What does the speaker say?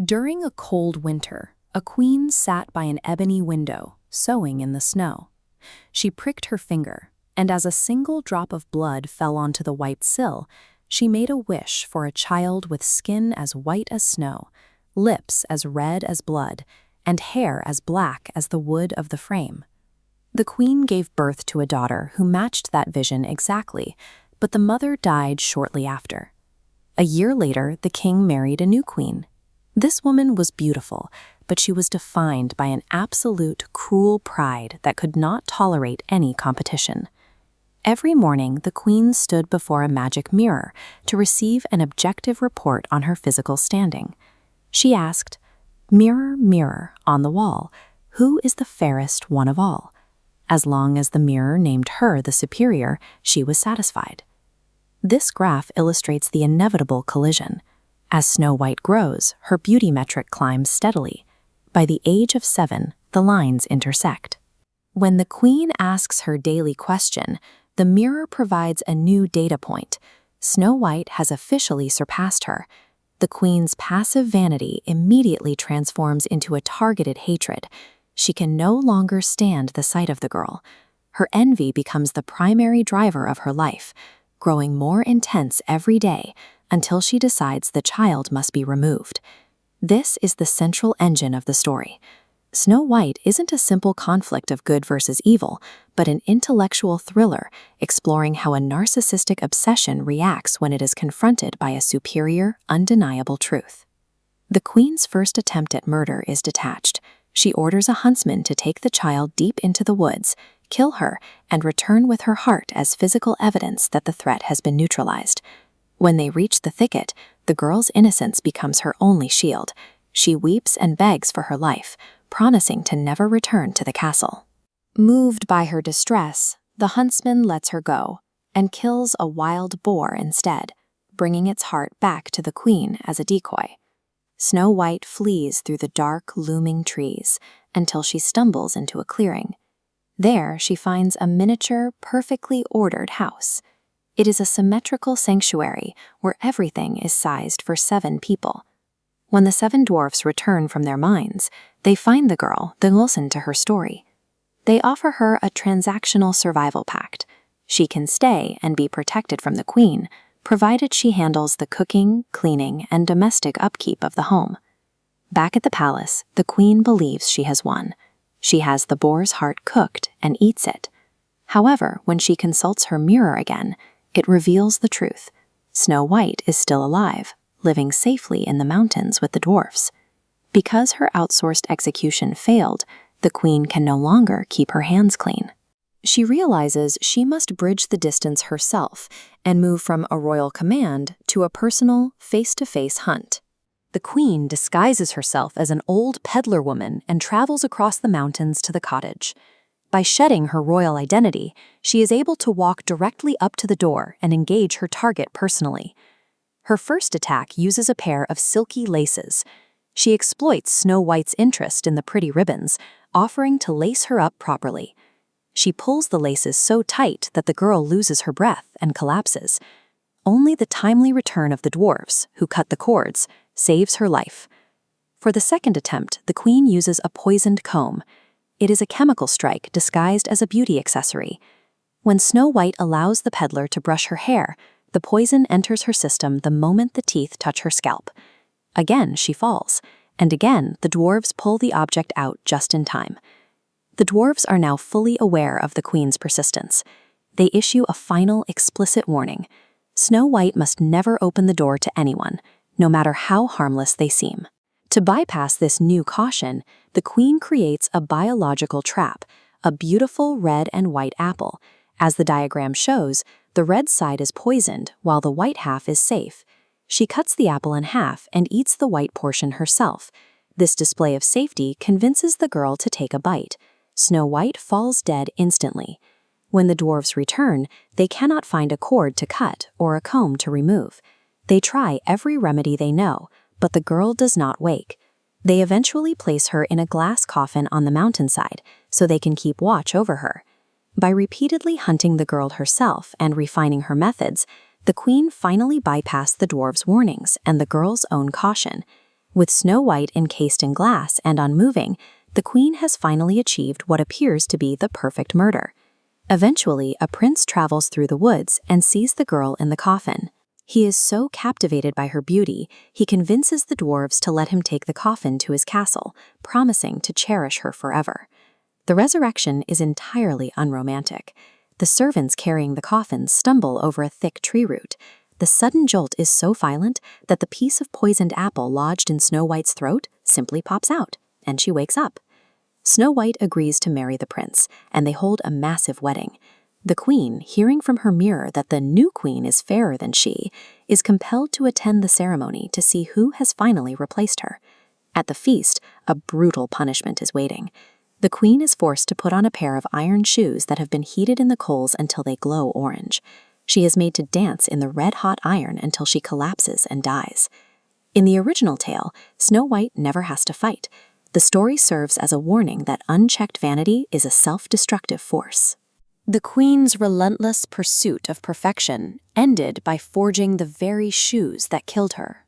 During a cold winter, a queen sat by an ebony window, sewing in the snow. She pricked her finger, and as a single drop of blood fell onto the white sill, she made a wish for a child with skin as white as snow, lips as red as blood, and hair as black as the wood of the frame. The queen gave birth to a daughter who matched that vision exactly, but the mother died shortly after. A year later, the king married a new queen. This woman was beautiful, but she was defined by an absolute, cruel pride that could not tolerate any competition. Every morning, the queen stood before a magic mirror to receive an objective report on her physical standing. She asked, "Mirror, mirror on the wall, who is the fairest one of all?" As long as the mirror named her the superior, she was satisfied. This graph illustrates the inevitable collision. As Snow White grows, her beauty metric climbs steadily. By the age of 7, the lines intersect. When the queen asks her daily question, the mirror provides a new data point. Snow White has officially surpassed her. The queen's passive vanity immediately transforms into a targeted hatred. She can no longer stand the sight of the girl. Her envy becomes the primary driver of her life, growing more intense every day until she decides the child must be removed. This is the central engine of the story. Snow White isn't a simple conflict of good versus evil, but an intellectual thriller exploring how a narcissistic obsession reacts when it is confronted by a superior, undeniable truth. The queen's first attempt at murder is detached. She orders a huntsman to take the child deep into the woods, kill her, and return with her heart as physical evidence that the threat has been neutralized. When they reach the thicket, the girl's innocence becomes her only shield. She weeps and begs for her life, promising to never return to the castle. Moved by her distress, the huntsman lets her go and kills a wild boar instead, bringing its heart back to the queen as a decoy. Snow White flees through the dark, looming trees until she stumbles into a clearing. There, she finds a miniature, perfectly ordered house. It is a symmetrical sanctuary where everything is sized for 7 people. When the 7 dwarfs return from their mines, they find the girl, then listen to her story. They offer her a transactional survival pact. She can stay and be protected from the queen, provided she handles the cooking, cleaning, and domestic upkeep of the home. Back at the palace, the queen believes she has won. She has the boar's heart cooked and eats it. However, when she consults her mirror again, it reveals the truth. Snow White is still alive, living safely in the mountains with the dwarfs. Because her outsourced execution failed, the queen can no longer keep her hands clean. She realizes she must bridge the distance herself and move from a royal command to a personal, face-to-face hunt. The queen disguises herself as an old peddler woman and travels across the mountains to the cottage. By shedding her royal identity, she is able to walk directly up to the door and engage her target personally. Her first attack uses a pair of silky laces. She exploits Snow White's interest in the pretty ribbons, offering to lace her up properly. She pulls the laces so tight that the girl loses her breath and collapses. Only the timely return of the dwarfs, who cut the cords, saves her life. For the second attempt, the queen uses a poisoned comb. It is a chemical strike disguised as a beauty accessory. When Snow White allows the peddler to brush her hair, the poison enters her system the moment the teeth touch her scalp. Again, she falls, and again, the dwarves pull the object out just in time. The dwarves are now fully aware of the queen's persistence. They issue a final, explicit warning. Snow White must never open the door to anyone, no matter how harmless they seem. To bypass this new caution, the queen creates a biological trap, a beautiful red and white apple. As the diagram shows, the red side is poisoned while the white half is safe. She cuts the apple in half and eats the white portion herself. This display of safety convinces the girl to take a bite. Snow White falls dead instantly. When the dwarves return, they cannot find a cord to cut or a comb to remove. They try every remedy they know, but the girl does not wake. They eventually place her in a glass coffin on the mountainside so they can keep watch over her. By repeatedly hunting the girl herself and refining her methods, the queen finally bypassed the dwarves' warnings and the girl's own caution. With Snow White encased in glass and unmoving, the queen has finally achieved what appears to be the perfect murder. Eventually, a prince travels through the woods and sees the girl in the coffin. He is so captivated by her beauty, he convinces the dwarves to let him take the coffin to his castle, promising to cherish her forever. The resurrection is entirely unromantic. The servants carrying the coffin stumble over a thick tree root. The sudden jolt is so violent that the piece of poisoned apple lodged in Snow White's throat simply pops out, and she wakes up. Snow White agrees to marry the prince, and they hold a massive wedding. The queen, hearing from her mirror that the new queen is fairer than she, is compelled to attend the ceremony to see who has finally replaced her. At the feast, a brutal punishment is waiting. The queen is forced to put on a pair of iron shoes that have been heated in the coals until they glow orange. She is made to dance in the red-hot iron until she collapses and dies. In the original tale, Snow White never has to fight. The story serves as a warning that unchecked vanity is a self-destructive force. The queen's relentless pursuit of perfection ended by forging the very shoes that killed her.